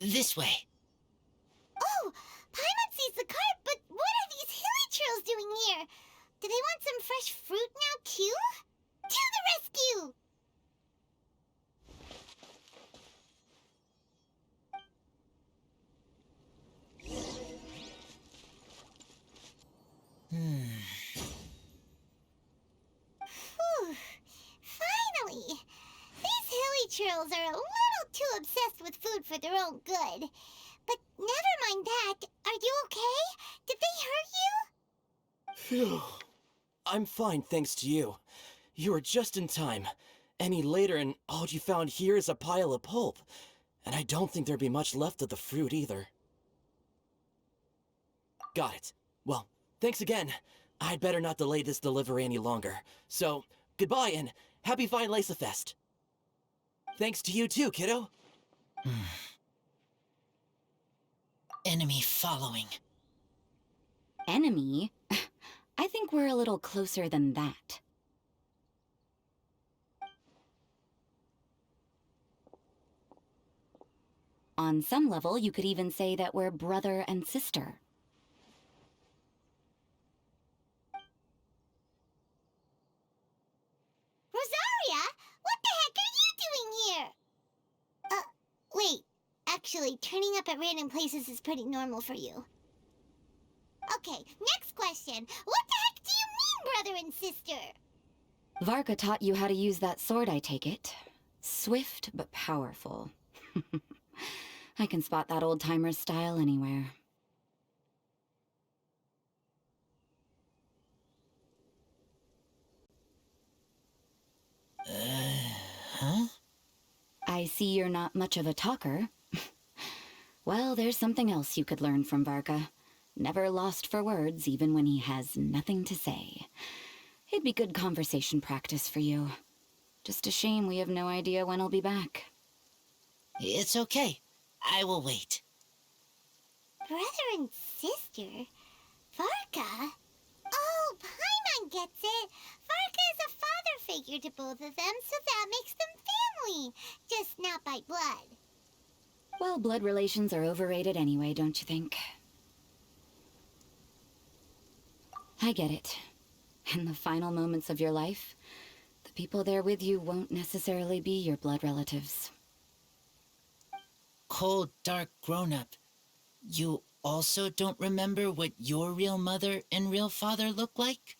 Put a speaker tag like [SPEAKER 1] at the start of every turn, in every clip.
[SPEAKER 1] This way.
[SPEAKER 2] Oh, Paimon sees the cart, but what are these hilly trails doing here? Do they want some fresh fruit now, too? To the rescue! Whew. Finally! These hilly trails are a little too obsessed with food for their own good. But never mind that. Are you okay? Did they hurt you?
[SPEAKER 3] Phew. I'm fine, thanks to you. You were just in time. Any later and all you found here is a pile of pulp. And I don't think there'd be much left of the fruit either. Got it. Well, thanks again. I'd better not delay this delivery any longer. So, goodbye and happy Weinlesefest. Thanks to you too, kiddo.
[SPEAKER 1] Enemy following.
[SPEAKER 4] Enemy? I think we're a little closer than that. On some level, you could even say that we're brother and sister.
[SPEAKER 2] Rosaria, what the heck are you doing here? Wait. Actually, turning up at random places is pretty normal for you. Okay, next question. What the heck do you mean, brother and sister?
[SPEAKER 4] Varka taught you how to use that sword, I take it. Swift but powerful. I can spot that old-timer's style anywhere.
[SPEAKER 1] Huh?
[SPEAKER 4] I see you're not much of a talker. Well, there's something else you could learn from Varka. Never lost for words, even when he has nothing to say. It'd be good conversation practice for you. Just a shame we have no idea when he'll be back.
[SPEAKER 1] It's okay. I will wait.
[SPEAKER 2] Brother and sister? Varka? Oh, Paimon gets it. Varka is a father figure to both of them, so that makes them family. Just not by blood.
[SPEAKER 4] Well, blood relations are overrated anyway, don't you think? I get it. In the final moments of your life, the people there with you won't necessarily be your blood relatives.
[SPEAKER 1] Cold, dark grown-up. You also don't remember what your real mother and real father look like?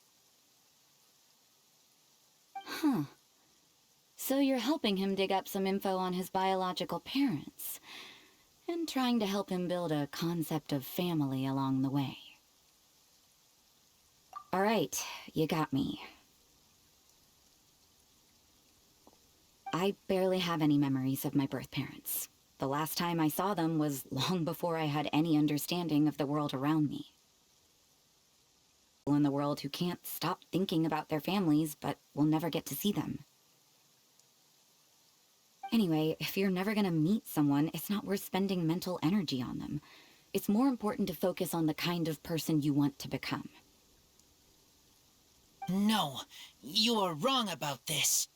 [SPEAKER 4] Huh. So you're helping him dig up some info on his biological parents, and trying to help him build a concept of family along the way. All right, you got me. I barely have any memories of my birth parents. The last time I saw them was long before I had any understanding of the world around me. People in the world who can't stop thinking about their families, but will never get to see them. Anyway, if you're never gonna meet someone, it's not worth spending mental energy on them. It's more important to focus on the kind of person you want to become.
[SPEAKER 1] No, you are wrong about this.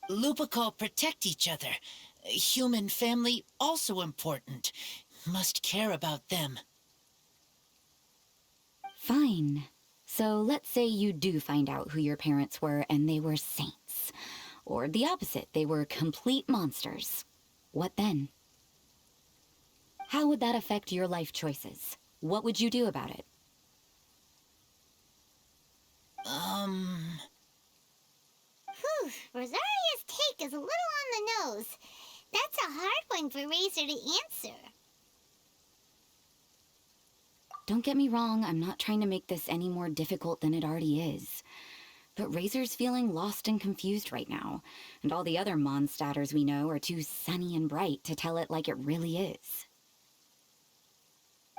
[SPEAKER 1] Lupical protect each other. Human family also important. Must care about them.
[SPEAKER 4] Fine. So let's say you do find out who your parents were and they were saints. Or the opposite, they were complete monsters. What then? How would that affect your life choices? What would you do about it?
[SPEAKER 2] Whew, Rosaria's take is a little on the nose. That's a hard one for Razor to answer.
[SPEAKER 4] Don't get me wrong, I'm not trying to make this any more difficult than it already is. But Razor's feeling lost and confused right now, and all the other Mondstadters we know are too sunny and bright to tell it like it really is.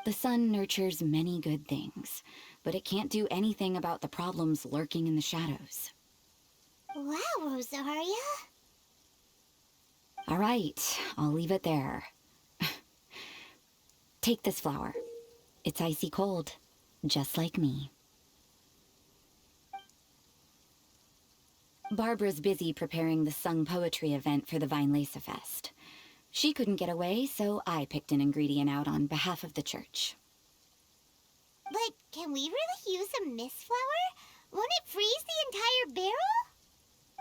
[SPEAKER 4] The sun nurtures many good things, but it can't do anything about the problems lurking in the shadows.
[SPEAKER 2] Wow, Rosaria.
[SPEAKER 4] All right, I'll leave it there. Take this flower. It's icy cold, just like me. Barbara's busy preparing the sung poetry event for the Weinlesefest. She couldn't get away, so I picked an ingredient out on behalf of the church.
[SPEAKER 2] But can we really use a mist flower? Won't it freeze the entire barrel?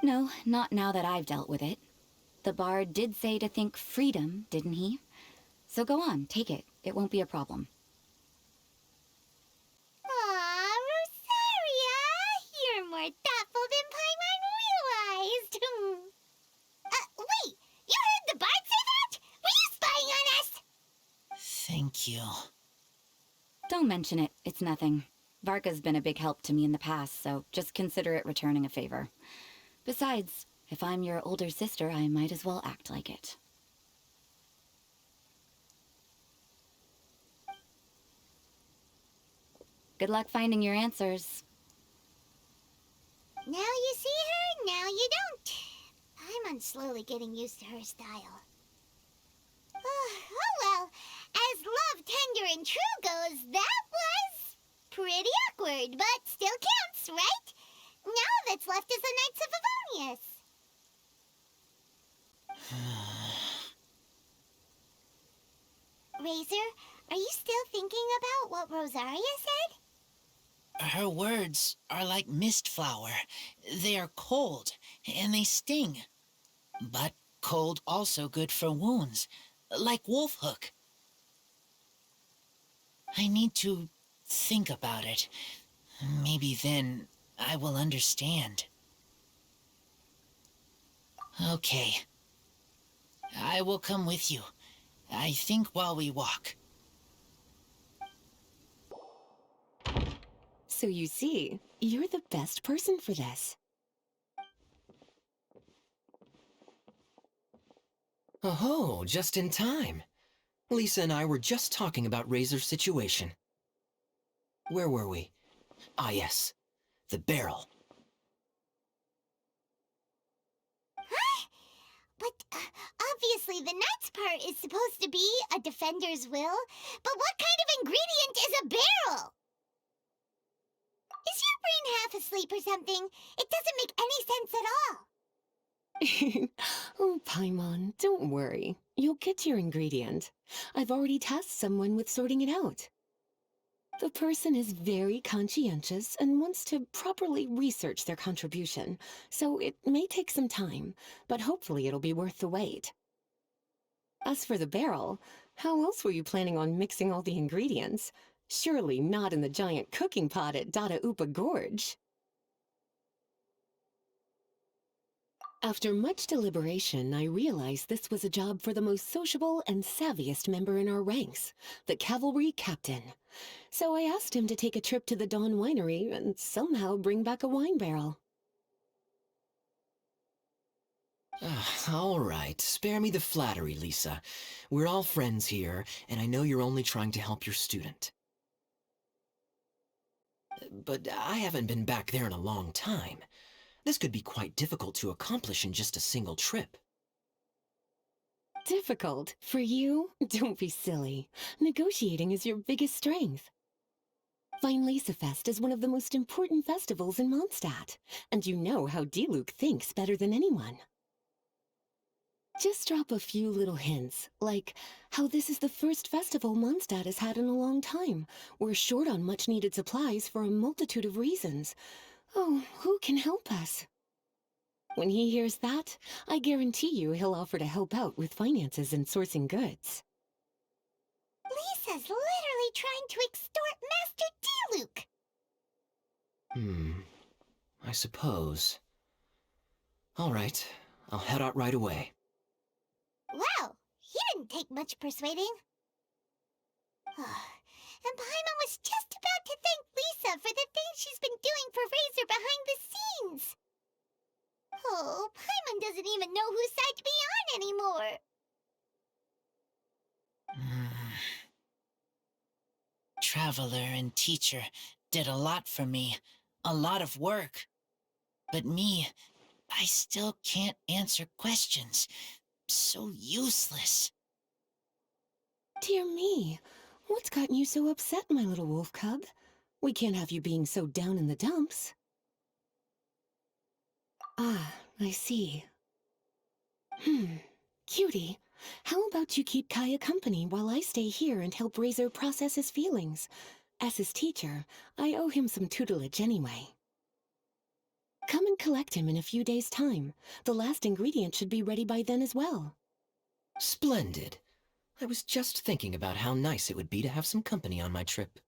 [SPEAKER 4] No, not now that I've dealt with it. The bard did say to think freedom, didn't he? So go on, take it. It won't be a problem.
[SPEAKER 2] Aw, Rosaria! You're more thoughtful than Paimon realized. Wait! You heard the bard say that? Were you spying on us?
[SPEAKER 1] Thank you.
[SPEAKER 4] Don't mention it. It's nothing. Varka's been a big help to me in the past, so just consider it returning a favor. Besides, if I'm your older sister, I might as well act like it. Good luck finding your answers.
[SPEAKER 2] Now you see her, now you don't. Paimon's slowly getting used to her style. Oh well, as love, tender, and true goes, that was pretty awkward, but still counts, right? Now that's left is the Knights of Favonius. Razor, are you still thinking about what Rosaria said?
[SPEAKER 1] Her words are like mist flower. They are cold, and they sting. But cold also good for wounds, like wolf hook. I need to think about it. Maybe then I will understand. Okay. I will come with you. I think while we walk.
[SPEAKER 5] So you see, you're the best person for this.
[SPEAKER 6] Oh, just in time. Lisa and I were just talking about Razor's situation. Where were we? Ah, yes. The barrel.
[SPEAKER 2] Huh? But obviously the Knight's part is supposed to be a defender's will. But what kind of ingredient is a barrel? Is your brain half asleep or something? It doesn't make any sense at all.
[SPEAKER 5] Oh, Paimon, don't worry. You'll get your ingredient. I've already tasked someone with sorting it out. The person is very conscientious and wants to properly research their contribution, so it may take some time, but hopefully it'll be worth the wait. As for the barrel, how else were you planning on mixing all the ingredients? Surely not in the giant cooking pot at Dada Upa Gorge. After much deliberation, I realized this was a job for the most sociable and savviest member in our ranks, the cavalry captain. So I asked him to take a trip to the Dawn Winery and somehow bring back a wine barrel.
[SPEAKER 6] All right, spare me the flattery, Lisa. We're all friends here, and I know you're only trying to help your student. But I haven't been back there in a long time. This could be quite difficult to accomplish in just a single trip.
[SPEAKER 5] Difficult? For you? Don't be silly. Negotiating is your biggest strength. Weinlesefest is one of the most important festivals in Mondstadt, and you know how Diluc thinks better than anyone. Just drop a few little hints, like how this is the first festival Mondstadt has had in a long time. We're short on much-needed supplies for a multitude of reasons. Oh, who can help us? When he hears that, I guarantee you he'll offer to help out with finances and sourcing goods.
[SPEAKER 2] Lisa's literally trying to extort Master Diluc.
[SPEAKER 6] I suppose. All right, I'll head out right away.
[SPEAKER 2] Wow, he didn't take much persuading. And Paimon was just about to thank Lisa for the things she's been doing for Razor behind the scenes. Oh, Paimon doesn't even know whose side to be on anymore.
[SPEAKER 1] Traveler and teacher did a lot for me, a lot of work. But me, I still can't answer questions. So useless.
[SPEAKER 5] Dear me, what's gotten you so upset, my little wolf cub? We can't have you being so down in the dumps. Ah, I see. Cutie, How about you keep Kaya company while I stay here and help Razor process his feelings? As his teacher, I owe him some tutelage anyway. Come and collect him in a few days' time. The last ingredient should be ready by then as well.
[SPEAKER 6] Splendid. I was just thinking about how nice it would be to have some company on my trip.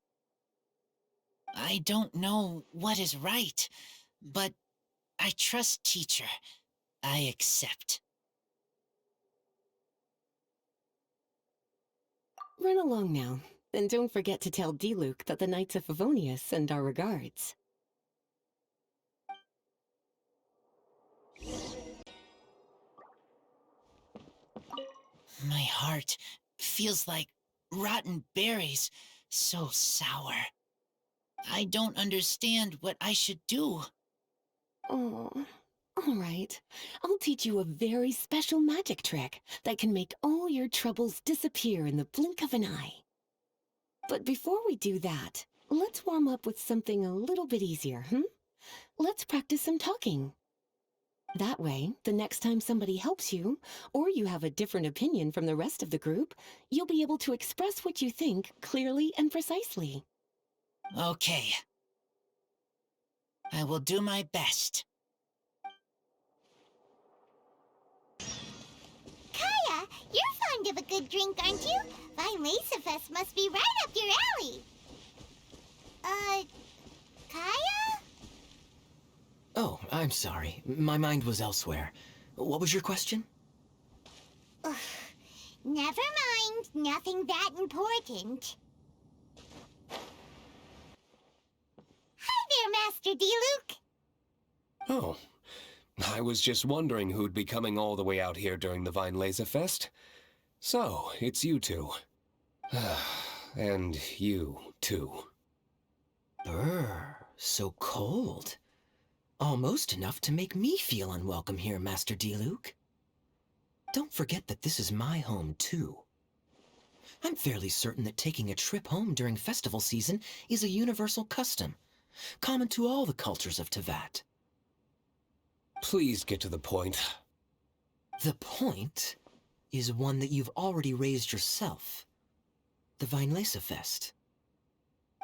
[SPEAKER 1] I don't know what is right, but I trust teacher. I accept.
[SPEAKER 5] Run along now, and don't forget to tell Diluc that the Knights of Favonius send our regards.
[SPEAKER 1] My heart feels like rotten berries, so sour. I don't understand what I should do.
[SPEAKER 5] Oh, all right. I'll teach you a very special magic trick that can make all your troubles disappear in the blink of an eye. But before we do that, let's warm up with something a little bit easier, Let's practice some talking. That way, the next time somebody helps you, or you have a different opinion from the rest of the group, you'll be able to express what you think clearly and precisely.
[SPEAKER 1] Okay. I will do my best.
[SPEAKER 2] Kaya, you're fond of a good drink, aren't you? Weinlesefest must be right up your alley. Kaya?
[SPEAKER 6] Oh, I'm sorry. My mind was elsewhere. What was your question?
[SPEAKER 2] Ugh, never mind. Nothing that important. Hi there, Master Diluc.
[SPEAKER 7] Oh, I was just wondering who'd be coming all the way out here during the Weinlesefest. So, it's you two. And you, too.
[SPEAKER 6] Brr, so cold. Almost enough to make me feel unwelcome here, Master Diluc. Don't forget that this is my home, too. I'm fairly certain that taking a trip home during festival season is a universal custom, common to all the cultures of Teyvat.
[SPEAKER 7] Please get to the point.
[SPEAKER 6] The point is one that you've already raised yourself. The Weinlesefest.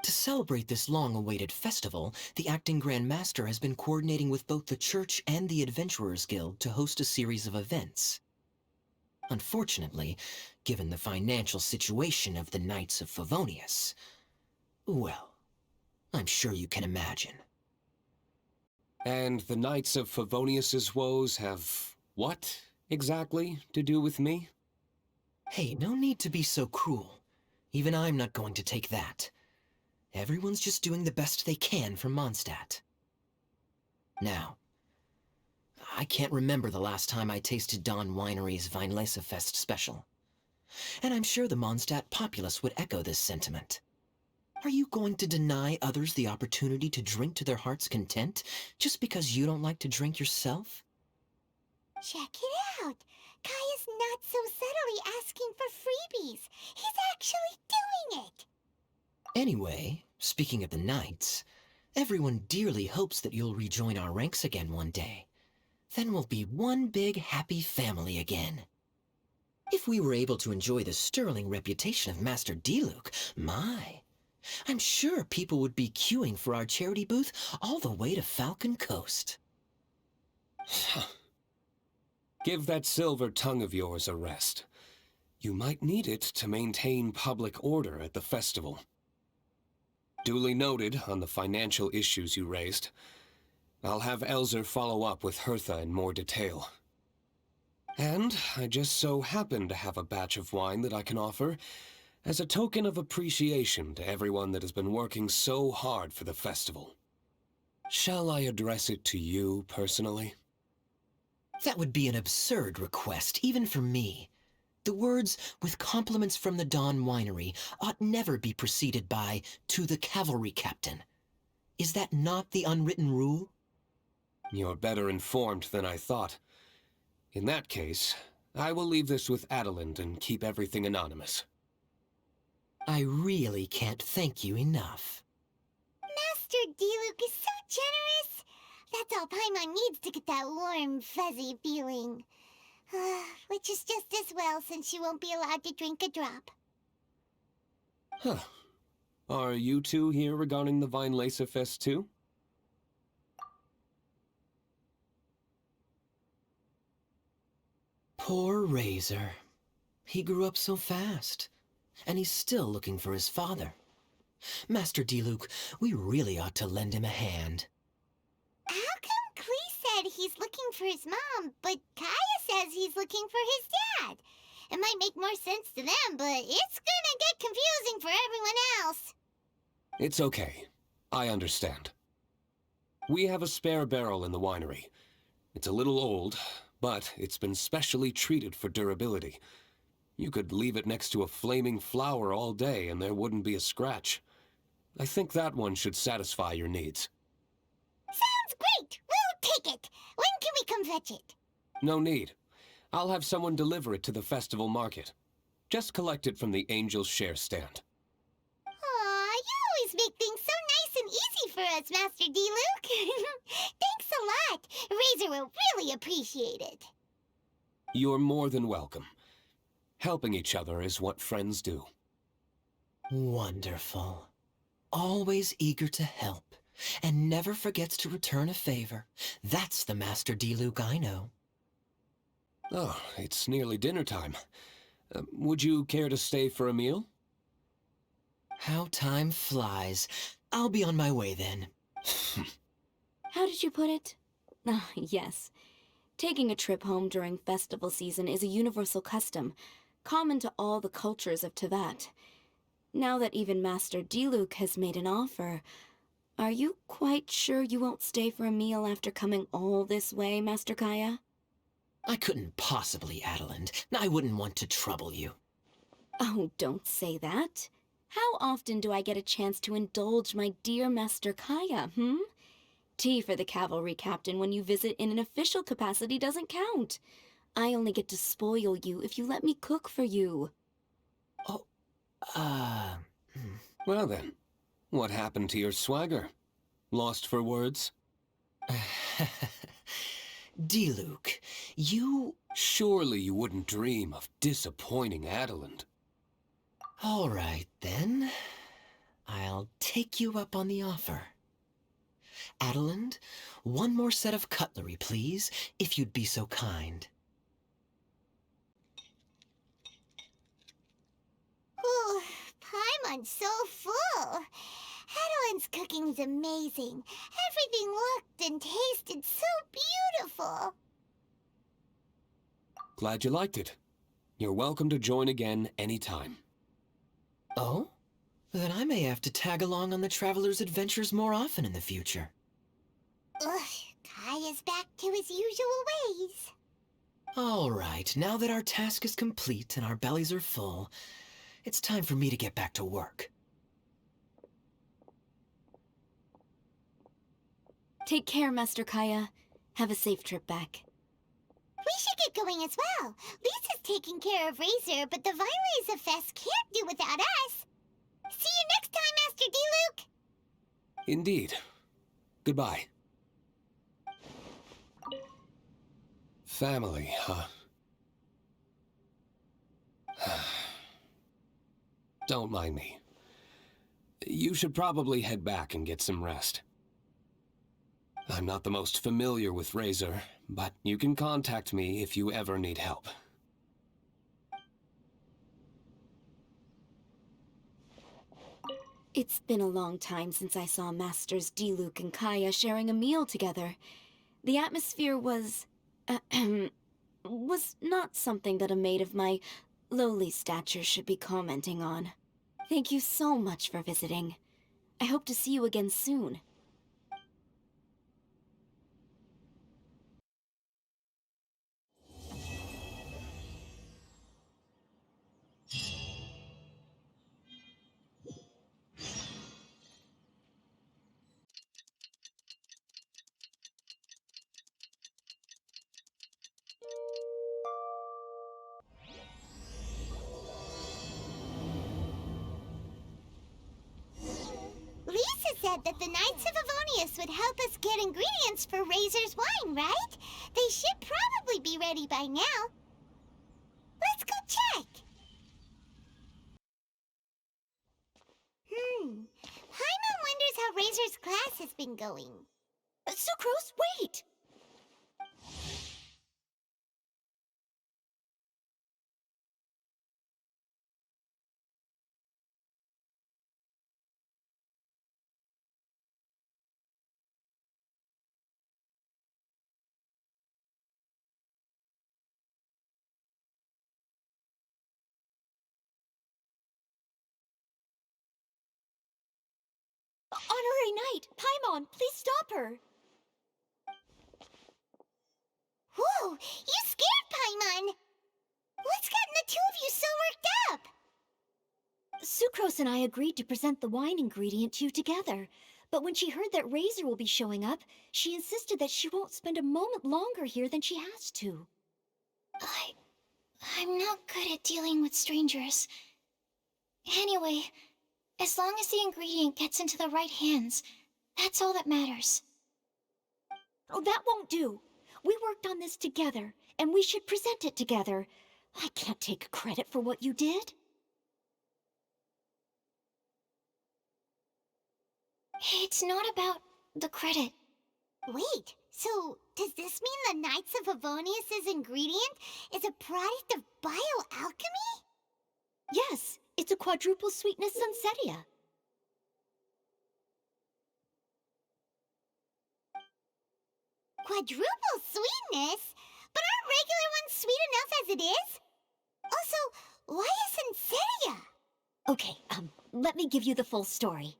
[SPEAKER 6] To celebrate this long-awaited festival, the Acting Grand Master has been coordinating with both the Church and the Adventurers Guild to host a series of events. Unfortunately, given the financial situation of the Knights of Favonius, well, I'm sure you can imagine.
[SPEAKER 7] And the Knights of Favonius's woes have what, exactly, to do with me?
[SPEAKER 6] Hey, no need to be so cruel. Even I'm not going to take that. Everyone's just doing the best they can for Mondstadt. Now, I can't remember the last time I tasted Dawn Winery's Weinlesefest special. And I'm sure the Mondstadt populace would echo this sentiment. Are you going to deny others the opportunity to drink to their heart's content just because you don't like to drink yourself?
[SPEAKER 2] Check it out. Kaya's not so subtly asking for freebies. He's actually doing it.
[SPEAKER 6] Anyway, speaking of the Knights, everyone dearly hopes that you'll rejoin our ranks again one day. Then we'll be one big happy family again. If we were able to enjoy the sterling reputation of Master Diluc, my, I'm sure people would be queuing for our charity booth all the way to Falcon Coast.
[SPEAKER 7] Give that silver tongue of yours a rest. You might need it to maintain public order at the festival. Duly noted on the financial issues you raised. I'll have Elzer follow up with Hertha in more detail. And I just so happen to have a batch of wine that I can offer as a token of appreciation to everyone that has been working so hard for the festival. Shall I address it to you personally?
[SPEAKER 6] That would be an absurd request, even for me. The words, "with compliments from the Dawn Winery," ought never be preceded by, "to the cavalry captain." Is that not the unwritten rule?
[SPEAKER 7] You're better informed than I thought. In that case, I will leave this with Adelind and keep everything anonymous.
[SPEAKER 6] I really can't thank you enough.
[SPEAKER 2] Master Diluc is so generous. That's all Paimon needs to get that warm, fuzzy feeling. Which is just as well, since you won't be allowed to drink a drop.
[SPEAKER 7] Huh. Are you two here regarding the Weinlesefest too?
[SPEAKER 6] Poor Razor. He grew up so fast, and he's still looking for his father. Master Diluc, we really ought to lend him a hand.
[SPEAKER 2] How come Klee said he's looking for his mom, but Kaya says he's looking for his dad? It might make more sense to them, but it's gonna get confusing for everyone else.
[SPEAKER 7] It's okay. I understand. We have a spare barrel in the winery. It's a little old, but it's been specially treated for durability. You could leave it next to a flaming flower all day and there wouldn't be a scratch. I think that one should satisfy your needs.
[SPEAKER 2] Sounds great! We'll take it! When can we come fetch it?
[SPEAKER 7] No need. I'll have someone deliver it to the festival market. Just collect it from the Angel's Share stand.
[SPEAKER 2] Aw, you always make things so nice and easy for us, Master Diluc. Thanks a lot. Razor will really appreciate it.
[SPEAKER 7] You're more than welcome. Helping each other is what friends do.
[SPEAKER 6] Wonderful. Always eager to help, and never forgets to return a favor. That's the Master Diluc I know.
[SPEAKER 7] Oh, it's nearly dinner time. Would you care to stay for a meal?
[SPEAKER 6] How time flies. I'll be on my way then.
[SPEAKER 4] How did you put it? Ah, yes. Taking a trip home during festival season is a universal custom, common to all the cultures of Teyvat. Now that even Master Diluc has made an offer, are you quite sure you won't stay for a meal after coming all this way, Master Kaya?
[SPEAKER 6] I couldn't possibly, Adeland. I wouldn't want to trouble you.
[SPEAKER 4] Oh, don't say that. How often do I get a chance to indulge my dear Master Kaya, Tea for the cavalry captain when you visit in an official capacity doesn't count. I only get to spoil you if you let me cook for you.
[SPEAKER 6] Oh,
[SPEAKER 7] Well then, what happened to your swagger? Lost for words?
[SPEAKER 6] Diluc, you...
[SPEAKER 7] Surely you wouldn't dream of disappointing Adeland.
[SPEAKER 6] All right, then. I'll take you up on the offer. Adeland, one more set of cutlery, please, if you'd be so kind.
[SPEAKER 2] Ooh, Paimon's so full. Adeland's cooking's amazing. Everything looked and tasted so beautiful.
[SPEAKER 7] Glad you liked it. You're welcome to join again anytime.
[SPEAKER 6] Oh? Then I may have to tag along on the Traveler's adventures more often in the future.
[SPEAKER 2] Ugh, Kaya's back to his usual ways.
[SPEAKER 6] All right, now that our task is complete and our bellies are full, it's time for me to get back to work.
[SPEAKER 4] Take care, Master Kaya. Have a safe trip back.
[SPEAKER 2] We should get going as well. Lisa's taking care of Razor, but the Weinlesefest can't do without us. See you next time, Master Diluc.
[SPEAKER 7] Indeed. Goodbye. Family, huh? Don't mind me. You should probably head back and get some rest. I'm not the most familiar with Razor, but you can contact me if you ever need help.
[SPEAKER 4] It's been a long time since I saw Masters Diluc and Kaya sharing a meal together. The atmosphere was not something that a maid of my lowly stature should be commenting on. Thank you so much for visiting. I hope to see you again soon.
[SPEAKER 2] Lisa said that the Knights of Favonius would help us get ingredients for Razor's wine, right? They should probably be ready by now. Let's go check. Paimon wonders how Razor's class has been going.
[SPEAKER 4] Sucrose, wait! Honorary Knight, Paimon, please stop her!
[SPEAKER 2] Whoa, you scared Paimon! What's gotten the two of you so worked up?
[SPEAKER 4] Sucrose and I agreed to present the wine ingredient to you together, but when she heard that Razor will be showing up, she insisted that she won't spend a moment longer here than she has to.
[SPEAKER 2] I'm not good at dealing with strangers. Anyway, as long as the ingredient gets into the right hands, that's all that matters.
[SPEAKER 4] Oh, that won't do. We worked on this together, and we should present it together. I can't take credit for what you did.
[SPEAKER 2] It's not about the credit. Wait, so does this mean the Knights of Favonius' ingredient is a product of bioalchemy?
[SPEAKER 4] Yes, it's a quadruple sweetness sunsetia.
[SPEAKER 2] Quadruple sweetness? But aren't regular ones sweet enough as it is? Also, why a sunsetia?
[SPEAKER 4] Okay, let me give you the full story.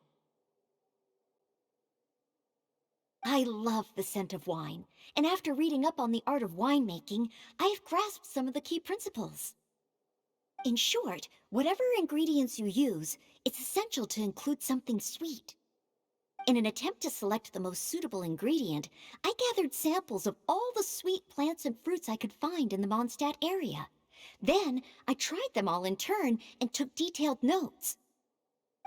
[SPEAKER 4] I love the scent of wine, and after reading up on the art of winemaking, I have grasped some of the key principles. In short, whatever ingredients you use, it's essential to include something sweet. In an attempt to select the most suitable ingredient, I gathered samples of all the sweet plants and fruits I could find in the Mondstadt area. Then, I tried them all in turn and took detailed notes.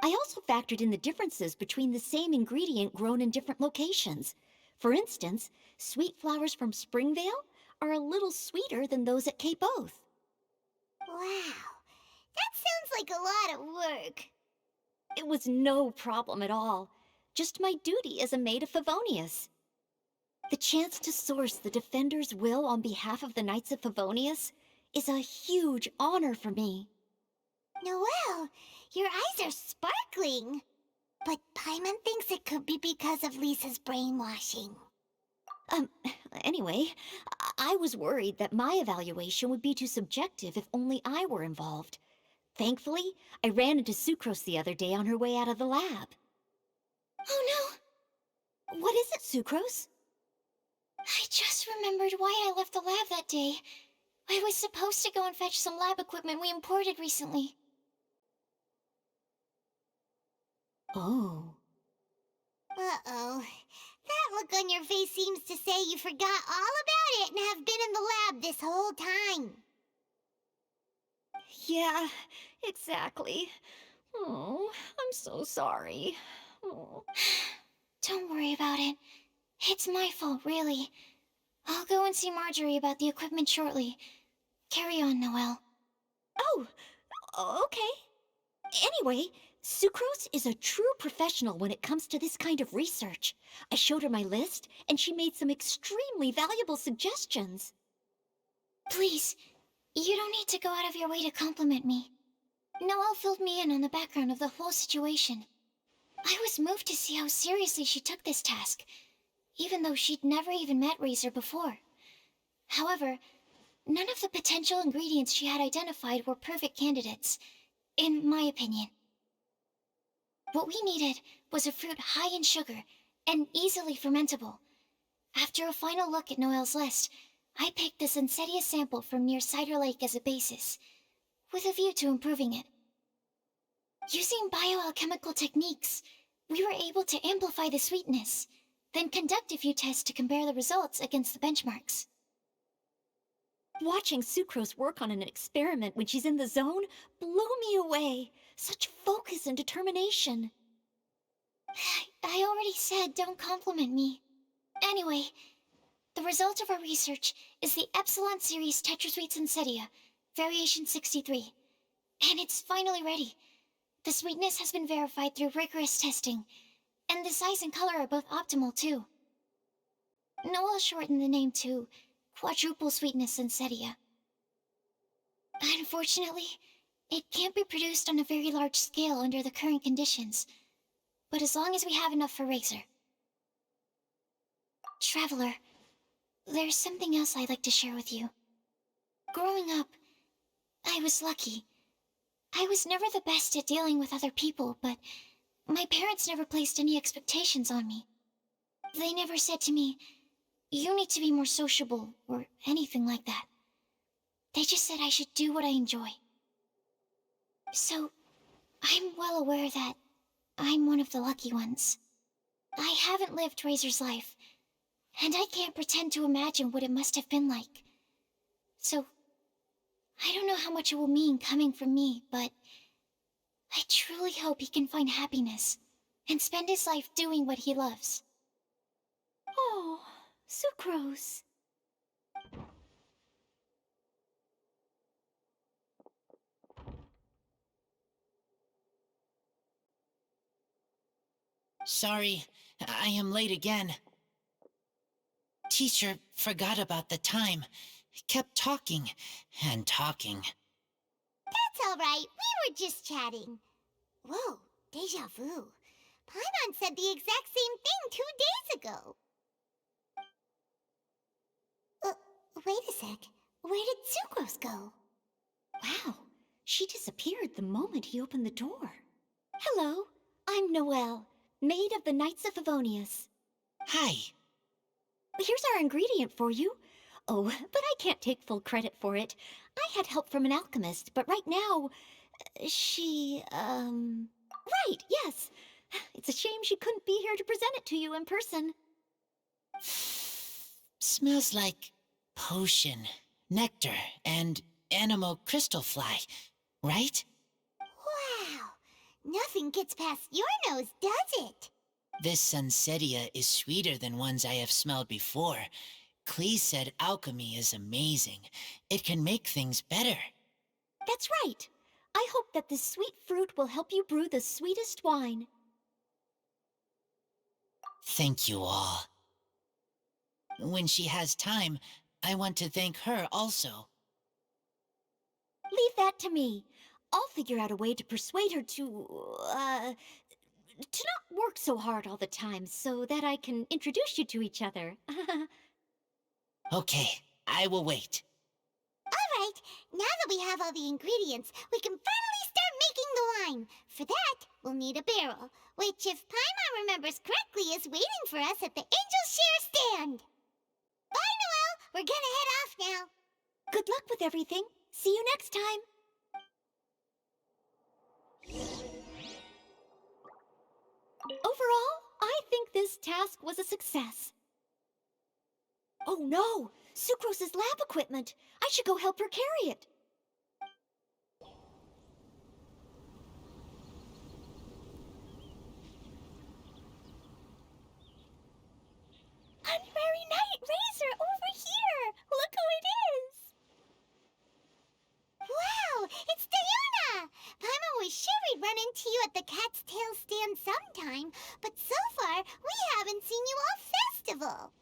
[SPEAKER 4] I also factored in the differences between the same ingredient grown in different locations. For instance, sweet flowers from Springvale are a little sweeter than those at Cape Oath.
[SPEAKER 2] Wow, that sounds like a lot of work.
[SPEAKER 4] It was no problem at all. Just my duty as a maid of Favonius. The chance to source the Defender's will on behalf of the Knights of Favonius is a huge honor for me.
[SPEAKER 2] Noelle, your eyes are sparkling. But Paimon thinks it could be because of Lisa's brainwashing.
[SPEAKER 4] Anyway, I was worried that my evaluation would be too subjective if only I were involved. Thankfully, I ran into Sucrose the other day on her way out of the lab.
[SPEAKER 2] Oh no!
[SPEAKER 4] What is it, Sucrose?
[SPEAKER 2] I just remembered why I left the lab that day. I was supposed to go and fetch some lab equipment we imported recently.
[SPEAKER 4] Oh.
[SPEAKER 2] Uh-oh. That look on your face seems to say you forgot all about it and have been in the lab this whole time.
[SPEAKER 4] Yeah, exactly. Oh, I'm so sorry. Oh.
[SPEAKER 2] Don't worry about it. It's my fault, really. I'll go and see Marjorie about the equipment shortly. Carry on, Noelle.
[SPEAKER 4] Oh, okay. Anyway, Sucrose is a true professional when it comes to this kind of research. I showed her my list, and she made some extremely valuable suggestions.
[SPEAKER 2] Please, you don't need to go out of your way to compliment me. Noelle filled me in on the background of the whole situation. I was moved to see how seriously she took this task, even though she'd never even met Razor before. However, none of the potential ingredients she had identified were perfect candidates, in my opinion. What we needed was a fruit high in sugar and easily fermentable. After a final look at Noelle's list, I picked the Sunsetia sample from near Cider Lake as a basis, with a view to improving it. Using bioalchemical techniques, we were able to amplify the sweetness, then conduct a few tests to compare the results against the benchmarks.
[SPEAKER 4] Watching Sucrose work on an experiment when she's in the zone blew me away. Such focus and determination.
[SPEAKER 2] I already said don't compliment me. Anyway, the result of our research is the Epsilon Series Tetrasweet Sensetia, Variation 63. And it's finally ready. The sweetness has been verified through rigorous testing, and the size and color are both optimal, too. Noel shortened the name to Quadruple Sweetness Sensetia. Unfortunately, it can't be produced on a very large scale under the current conditions, but as long as we have enough for Razor. Traveler, there's something else I'd like to share with you. Growing up, I was lucky. I was never the best at dealing with other people, but my parents never placed any expectations on me. They never said to me, "You need to be more sociable," or anything like that. They just said I should do what I enjoy. So, I'm well aware that I'm one of the lucky ones. I haven't lived Razor's life, and I can't pretend to imagine what it must have been like. So, I don't know how much it will mean coming from me, but I truly hope he can find happiness and spend his life doing what he loves. Oh, Sucrose.
[SPEAKER 1] Sorry, I am late again. Teacher forgot about the time. Kept talking and talking.
[SPEAKER 2] That's all right. We were just chatting. Whoa, deja vu. Paimon said the exact same thing 2 days ago. Wait a sec. Where did Sucrose go? Wow, she disappeared the moment he opened the door. Hello, I'm Noelle, maid of the Knights of Favonius.
[SPEAKER 1] Hi.
[SPEAKER 2] Here's our ingredient for you. Oh, but I can't take full credit for it. I had help from an alchemist, but right now, she, Right, yes. It's a shame she couldn't be here to present it to you in person.
[SPEAKER 1] Smells like potion, nectar, and animal crystal fly, right?
[SPEAKER 2] Wow, nothing gets past your nose, does it?
[SPEAKER 1] This Sunsetia is sweeter than ones I have smelled before. Clee said alchemy is amazing. It can make things better.
[SPEAKER 2] That's right. I hope that this sweet fruit will help you brew the sweetest wine.
[SPEAKER 1] Thank you all. When she has time, I want to thank her also.
[SPEAKER 2] Leave that to me. I'll figure out a way to persuade her to not work so hard all the time so that I can introduce you to each other.
[SPEAKER 1] Okay, I will wait.
[SPEAKER 2] All right, now that we have all the ingredients, we can finally start making the wine. For that, we'll need a barrel, which, if Paimon remembers correctly, is waiting for us at the Angel Share stand. Bye, Noelle. We're gonna head off now. Good luck with everything. See you next time. Overall, I think this task was a success. Oh no! Sucrose's lab equipment! I should go help her carry it. Honorary Knight Razor over here! Look who it is! Wow! It's Diana! Paimon was sure we'd run into you at the Cat's Tail stand sometime, but so far, we haven't seen you all festival.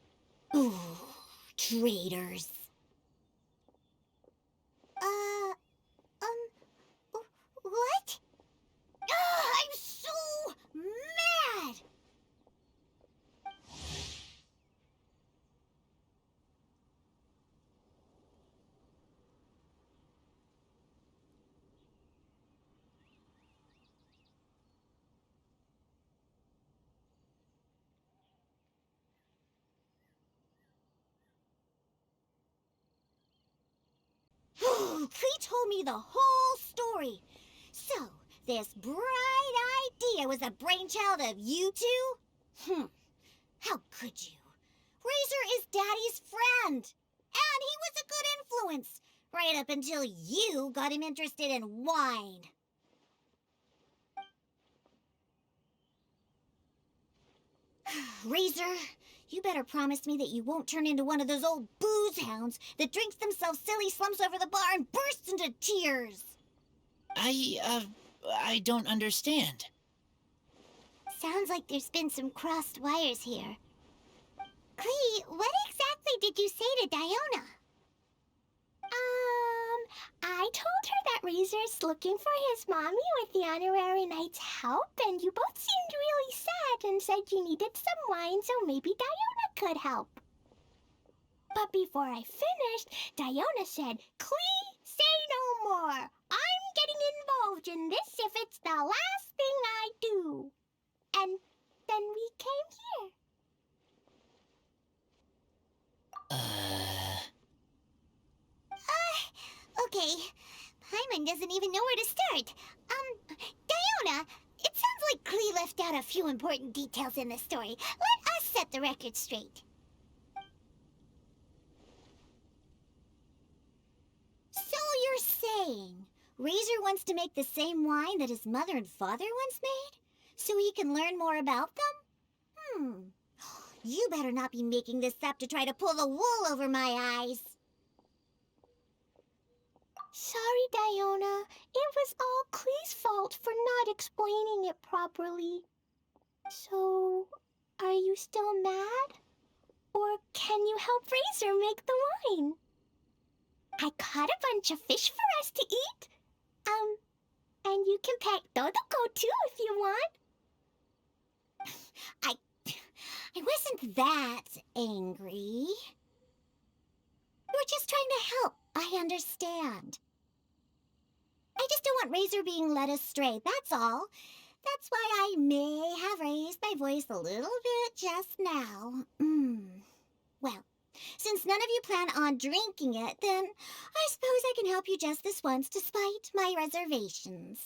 [SPEAKER 2] Ooh, traitors. What? I'm so mad! Cree told me the whole story. So, this bright idea was a brainchild of you two? How could you? Razor is Daddy's friend. And he was a good influence. Right up until you got him interested in wine. Razor, you better promise me that you won't turn into one of those old booze hounds that drinks themselves silly, slumps over the bar, and bursts into tears.
[SPEAKER 1] I don't understand.
[SPEAKER 2] Sounds like there's been some crossed wires here. Clee, what exactly did you say to Diona?
[SPEAKER 8] I told her that Razor's looking for his mommy with the honorary knight's help, and you both seemed really sad and said you needed some wine, so maybe Diona could help. But before I finished, Diona said, Clee, say no more. I'm getting involved in this if it's the last thing I do. And then we came here.
[SPEAKER 2] Okay. Paimon doesn't even know where to start. Diona, it sounds like Clee left out a few important details in the story. Let us set the record straight. So you're saying Razor wants to make the same wine that his mother and father once made? So he can learn more about them? You better not be making this up to try to pull the wool over my eyes.
[SPEAKER 8] Sorry, Diona. It was all Clee's fault for not explaining it properly. So, are you still mad? Or can you help Razor make the wine? I caught a bunch of fish for us to eat. And you can pet Dodoko too if you want.
[SPEAKER 2] I wasn't that angry. We're just trying to help. I understand. I just don't want Razor being led astray, that's all. That's why I may have raised my voice a little bit just now. Well, since none of you plan on drinking it, then I suppose I can help you just this once despite my reservations.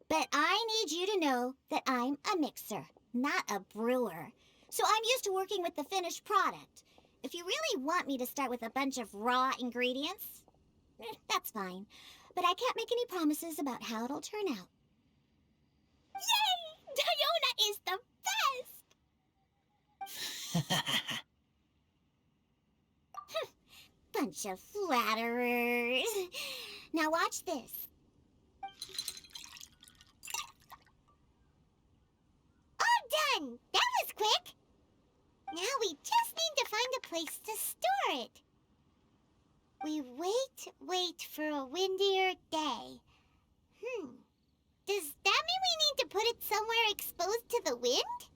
[SPEAKER 2] But I need you to know that I'm a mixer, not a brewer. So I'm used to working with the finished product. If you really want me to start with a bunch of raw ingredients, that's fine. But I can't make any promises about how it'll turn out.
[SPEAKER 8] Yay! Diona is the best!
[SPEAKER 2] Bunch of flatterers. Now watch this. All done! That was quick! Now we just need to find a place to store it. We wait for a windier day. Does that mean we need to put it somewhere exposed to the wind?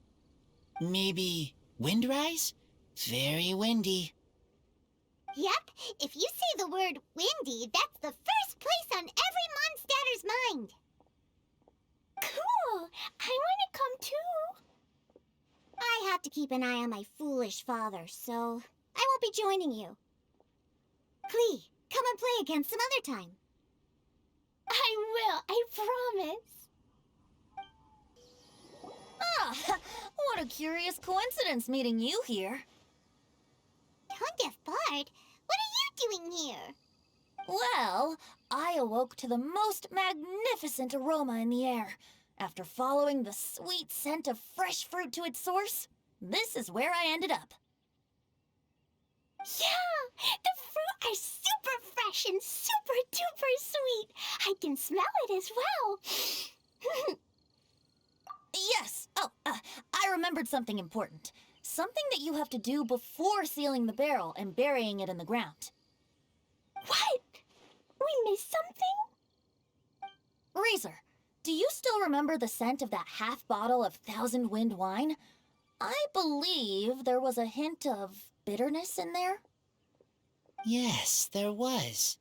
[SPEAKER 1] Maybe Windrise? Very windy.
[SPEAKER 2] Yep, if you say the word windy, that's the first place on every Mondstatter's mind.
[SPEAKER 8] Cool! I want to come too.
[SPEAKER 2] I have to keep an eye on my foolish father, so I won't be joining you. Clee, come and play again some other time.
[SPEAKER 8] I will, I promise.
[SPEAKER 9] What a curious coincidence meeting you here.
[SPEAKER 2] Tone-deaf Bard, what are you doing here?
[SPEAKER 9] Well, I awoke to the most magnificent aroma in the air. After following the sweet scent of fresh fruit to its source, this is where I ended up.
[SPEAKER 8] Yeah, the fruit are super fresh and super duper sweet. I can smell it as well.
[SPEAKER 9] Yes. I remembered something important. Something that you have to do before sealing the barrel and burying it in the ground.
[SPEAKER 8] What? We missed something?
[SPEAKER 9] Razor, do you still remember the scent of that half bottle of Thousand Wind wine? I believe there was a hint of bitterness in there.
[SPEAKER 1] Yes, there was.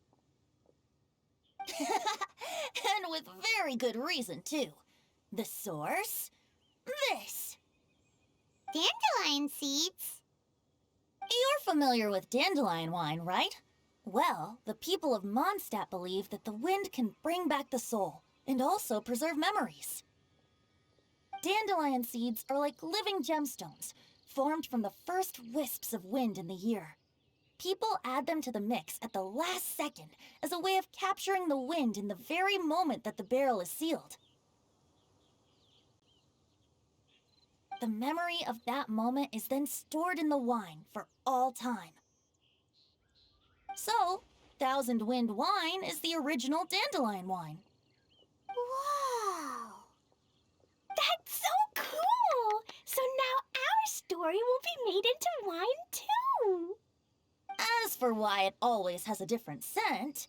[SPEAKER 9] And with very good reason, too. The source? This.
[SPEAKER 2] Dandelion seeds?
[SPEAKER 9] You're familiar with dandelion wine, right? Well, the people of Mondstadt believe that the wind can bring back the soul and also preserve memories. Dandelion seeds are like living gemstones, formed from the first wisps of wind in the year. people add them to the mix at the last second as a way of capturing the wind in the very moment that the barrel is sealed. The memory of that moment is then stored in the wine for all time. So, Thousand Wind wine is the original dandelion wine.
[SPEAKER 2] Whoa!
[SPEAKER 8] That's so cool! So now our story will be made into wine too.
[SPEAKER 9] As for why it always has a different scent,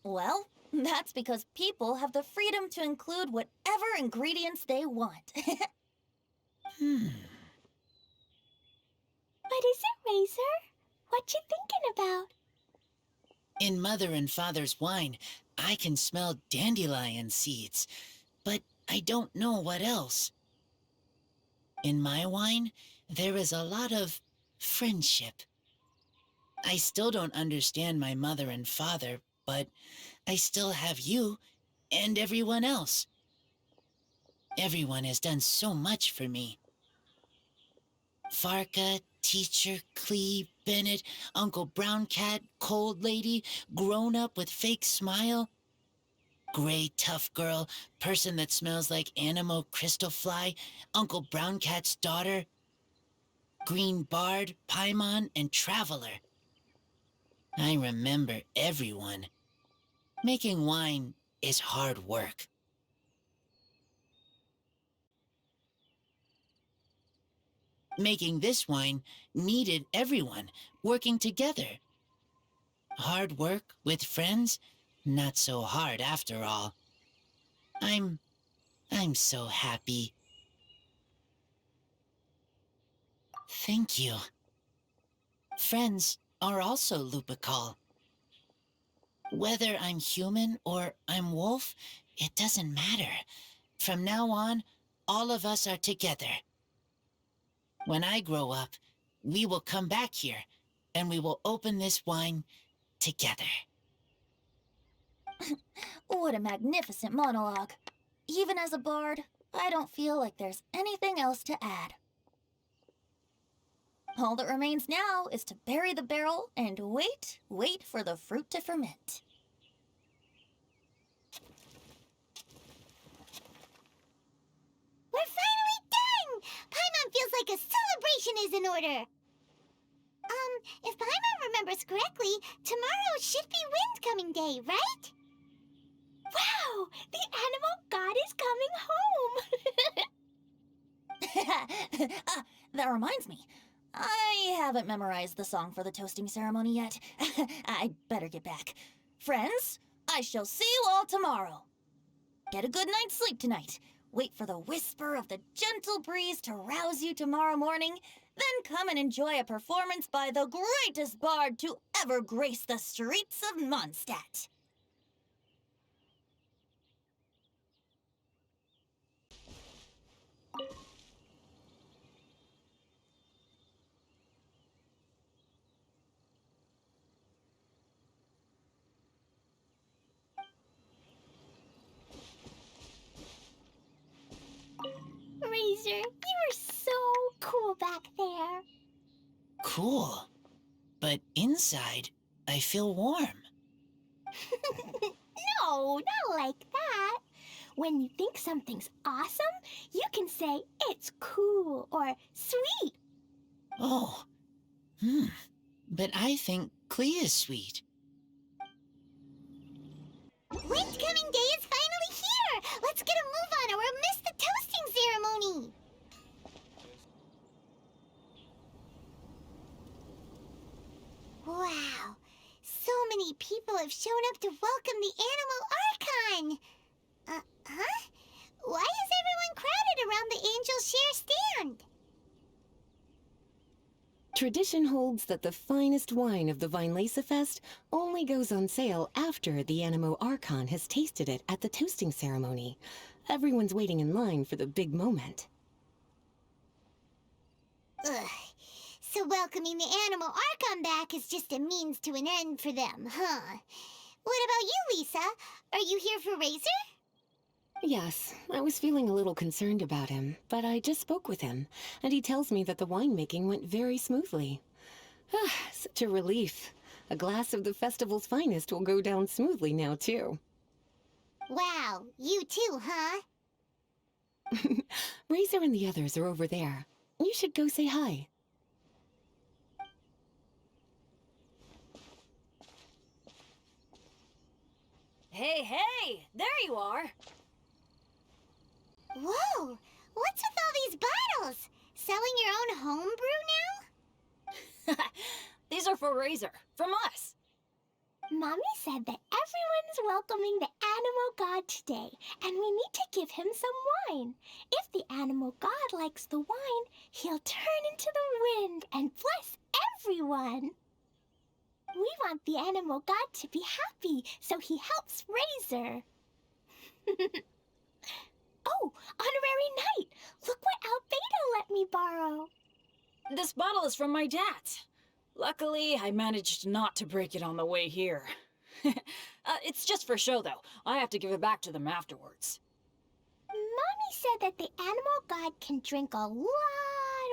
[SPEAKER 9] well, that's because people have the freedom to include whatever ingredients they want.
[SPEAKER 1] Hmm.
[SPEAKER 8] What is it, Razor? What you thinking about?
[SPEAKER 1] In Mother and Father's wine, I can smell dandelion seeds, but I don't know what else. In my wine, there is a lot of friendship. I still don't understand my mother and father, but I still have you and everyone else. Everyone has done so much for me. Varka, Teacher, Clee, Bennett, Uncle Brown Cat, Cold Lady, Grown Up with Fake Smile, Gray Tough Girl, Person that Smells like Animo Crystal Fly, Uncle Brown Cat's Daughter, Green Bard, Paimon, and Traveler. I remember everyone. Making wine is hard work. Making this wine needed everyone working together. Hard work with friends? Not so hard after all. I'm so happy. Thank you. Friends are also Lupical. Whether I'm human or I'm wolf, it doesn't matter. From now on, all of us are together. When I grow up, we will come back here, and we will open this wine together.
[SPEAKER 9] What a magnificent monologue. Even as a bard, I don't feel like there's anything else to add. All that remains now is to bury the barrel and wait for the fruit to ferment.
[SPEAKER 2] We're finally done! Paimon feels like a celebration is in order. If Paimon remembers correctly, tomorrow should be Wind Coming Day, right?
[SPEAKER 8] Wow! The animal god is coming home!
[SPEAKER 9] That reminds me. I haven't memorized the song for the toasting ceremony yet. I'd better get back. Friends, I shall see you all tomorrow. Get a good night's sleep tonight. Wait for the whisper of the gentle breeze to rouse you tomorrow morning. Then come and enjoy a performance by the greatest bard to ever grace the streets of Mondstadt.
[SPEAKER 8] Razor, you were so cool back there.
[SPEAKER 1] Cool. But inside, I feel warm.
[SPEAKER 8] No, not like that. When you think something's awesome, you can say it's cool or sweet.
[SPEAKER 1] Oh. But I think Clee is sweet.
[SPEAKER 2] Wind Coming Day is finally here! Let's get a move on or we'll miss the toasting ceremony! Wow, so many people have shown up to welcome the Animal Archon! Huh? Why is everyone crowded around the Angel Share stand?
[SPEAKER 5] Tradition holds that the finest wine of the Weinlesefest only goes on sale after the Animo Archon has tasted it at the toasting ceremony. Everyone's waiting in line for the big moment.
[SPEAKER 2] Ugh. So welcoming the Animal Archon back is just a means to an end for them, huh? What about you, Lisa? Are you here for Razor?
[SPEAKER 5] Yes, I was feeling a little concerned about him, but I just spoke with him, and he tells me that the winemaking went very smoothly. Such a relief. A glass of the festival's finest will go down smoothly now, too.
[SPEAKER 2] Wow, you too, huh?
[SPEAKER 5] Razor and the others are over there. You should go say hi.
[SPEAKER 9] Hey, hey! There you are!
[SPEAKER 2] Whoa, what's with all these bottles? Selling your own homebrew now?
[SPEAKER 9] These are for Razor, from us.
[SPEAKER 8] Mommy said that everyone's welcoming the animal god today, and we need to give him some wine. If the animal god likes the wine, he'll turn into the wind and bless everyone. We want the animal god to be happy, so he helps Razor. Oh, honorary knight! Look what Albedo let me borrow.
[SPEAKER 10] This bottle is from my dad. Luckily, I managed not to break it on the way here. It's just for show, though. I have to give it back to them afterwards.
[SPEAKER 8] Mommy said that the animal god can drink a lot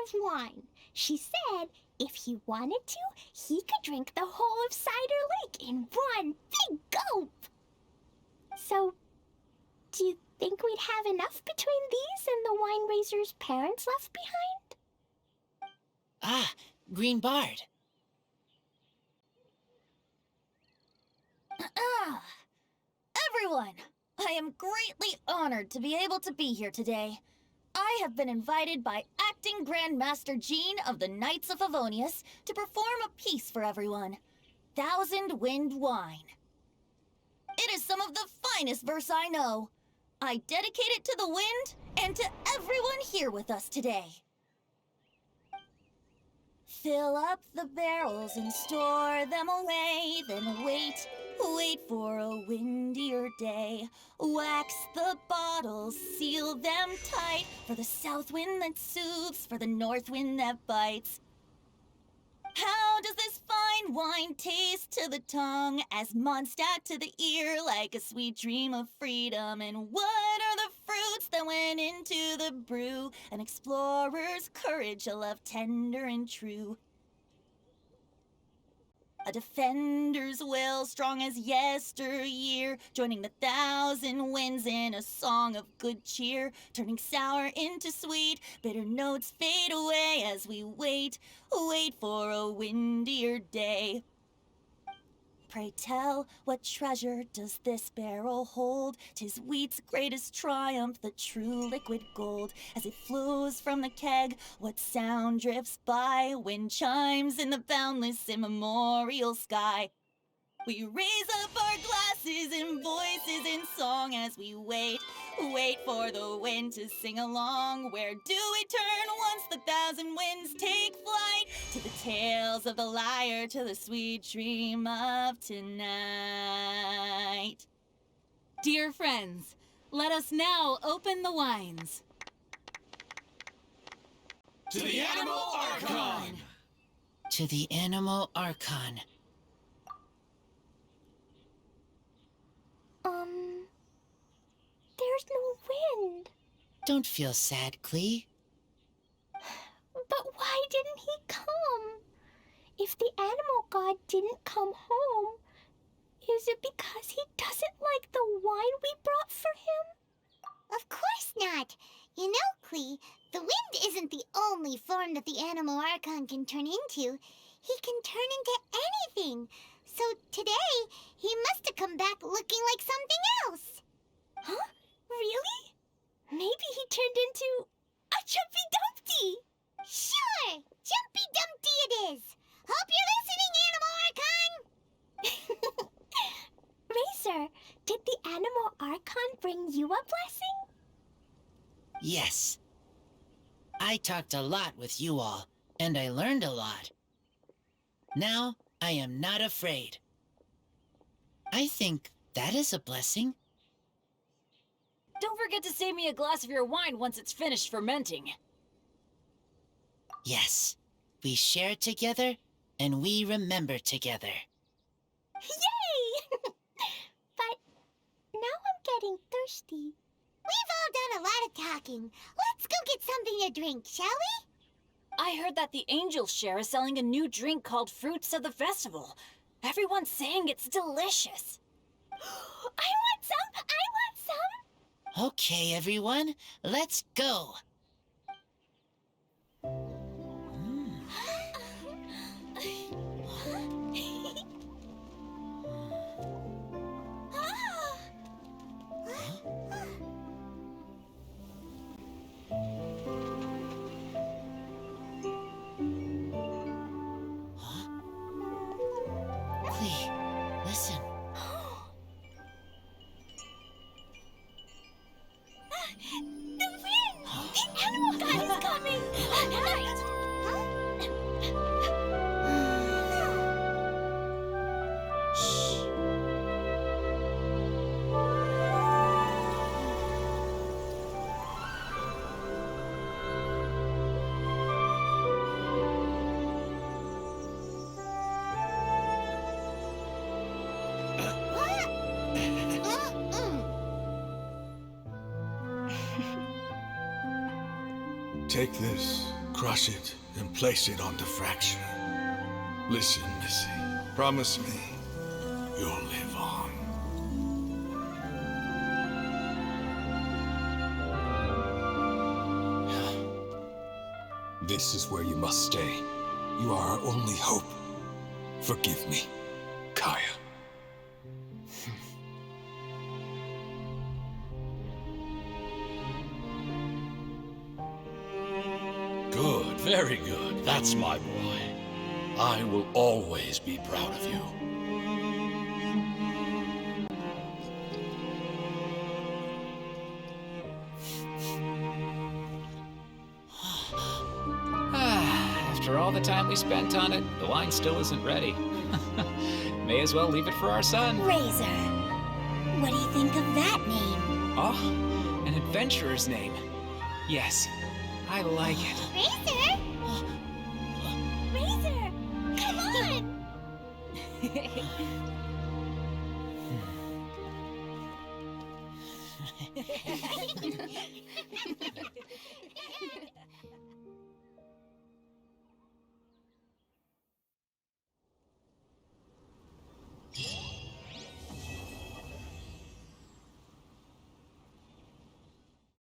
[SPEAKER 8] of wine. She said if he wanted to, he could drink the whole of Cider Lake in one big gulp. So, do you think we'd have enough between these and the wine raiser's parents left behind?
[SPEAKER 1] Ah, Green Bard.
[SPEAKER 9] Everyone, I am greatly honored to be able to be here today. I have been invited by Acting Grand Master Jean of the Knights of Favonius to perform a piece for everyone, Thousand Wind Wine. It is some of the finest verse I know. I dedicate it to the wind and to everyone here with us today. Fill up the barrels and store them away, then wait for a windier day. Wax the bottles, seal them tight, for the south wind that soothes, for the north wind that bites. How does this fine wine taste to the tongue, as Mondstadt to the ear, like a sweet dream of freedom? And what are the fruits that went into the brew? An explorer's courage, a love tender and true. A defender's will, strong as yesteryear, joining the thousand winds in a song of good cheer, turning sour into sweet, bitter notes fade away as we wait for a windier day. Pray tell, what treasure does this barrel hold? 'Tis wheat's greatest triumph, the true liquid gold. As it flows from the keg, what sound drifts by? Wind chimes in the boundless immemorial sky. We raise up our glasses and voices in song as we wait for the wind to sing along. Where do we turn once the thousand winds take flight? To the tales of the lyre, to the sweet dream of tonight.
[SPEAKER 11] Dear friends, let us now open the wines.
[SPEAKER 12] To the Animal Archon!
[SPEAKER 1] To the Animal Archon.
[SPEAKER 8] There's no wind.
[SPEAKER 1] Don't feel sad, Klee.
[SPEAKER 8] But why didn't he come? If the animal god didn't come home, is it because he doesn't like the wine we brought for him?
[SPEAKER 2] Of course not. You know, Klee, the wind isn't the only form that the Animal Archon can turn into. He can turn into anything. So today, he must have come back looking like something else.
[SPEAKER 8] Huh? Really? Maybe he turned into a Jumpy Dumpty.
[SPEAKER 2] Sure, Jumpy Dumpty it is. Hope you're listening, Animal Archon.
[SPEAKER 8] Racer, did the Animal Archon bring you a blessing?
[SPEAKER 1] Yes. I talked a lot with you all, and I learned a lot. Now, I am not afraid. I think that is a blessing.
[SPEAKER 10] Don't forget to save me a glass of your wine once it's finished fermenting.
[SPEAKER 1] Yes, we share together, and we remember together.
[SPEAKER 8] Yay! But now I'm getting thirsty.
[SPEAKER 2] We've all done a lot of talking. Let's go get something to drink, shall we?
[SPEAKER 10] I heard that the Angel Share is selling a new drink called Fruits of the Festival. Everyone's saying it's delicious.
[SPEAKER 8] I want some! I want some!
[SPEAKER 1] Okay, everyone, let's go. Clee, listen.
[SPEAKER 8] The wind! The animal god is coming! Right!
[SPEAKER 12] Take this, crush it, and place it on the fracture. Listen, Missy. Promise me you'll live on.
[SPEAKER 7] This is where you must stay. You are our only hope. Forgive me, Kaya.
[SPEAKER 13] Good, very good. That's my boy. I will always be proud of you.
[SPEAKER 14] After all the time we spent on it, the wine still isn't ready. May as well leave it for our son.
[SPEAKER 8] Razor. What do you think of that name?
[SPEAKER 14] Oh, an adventurer's name. Yes, I like it.
[SPEAKER 8] Razor? Razor! Come on!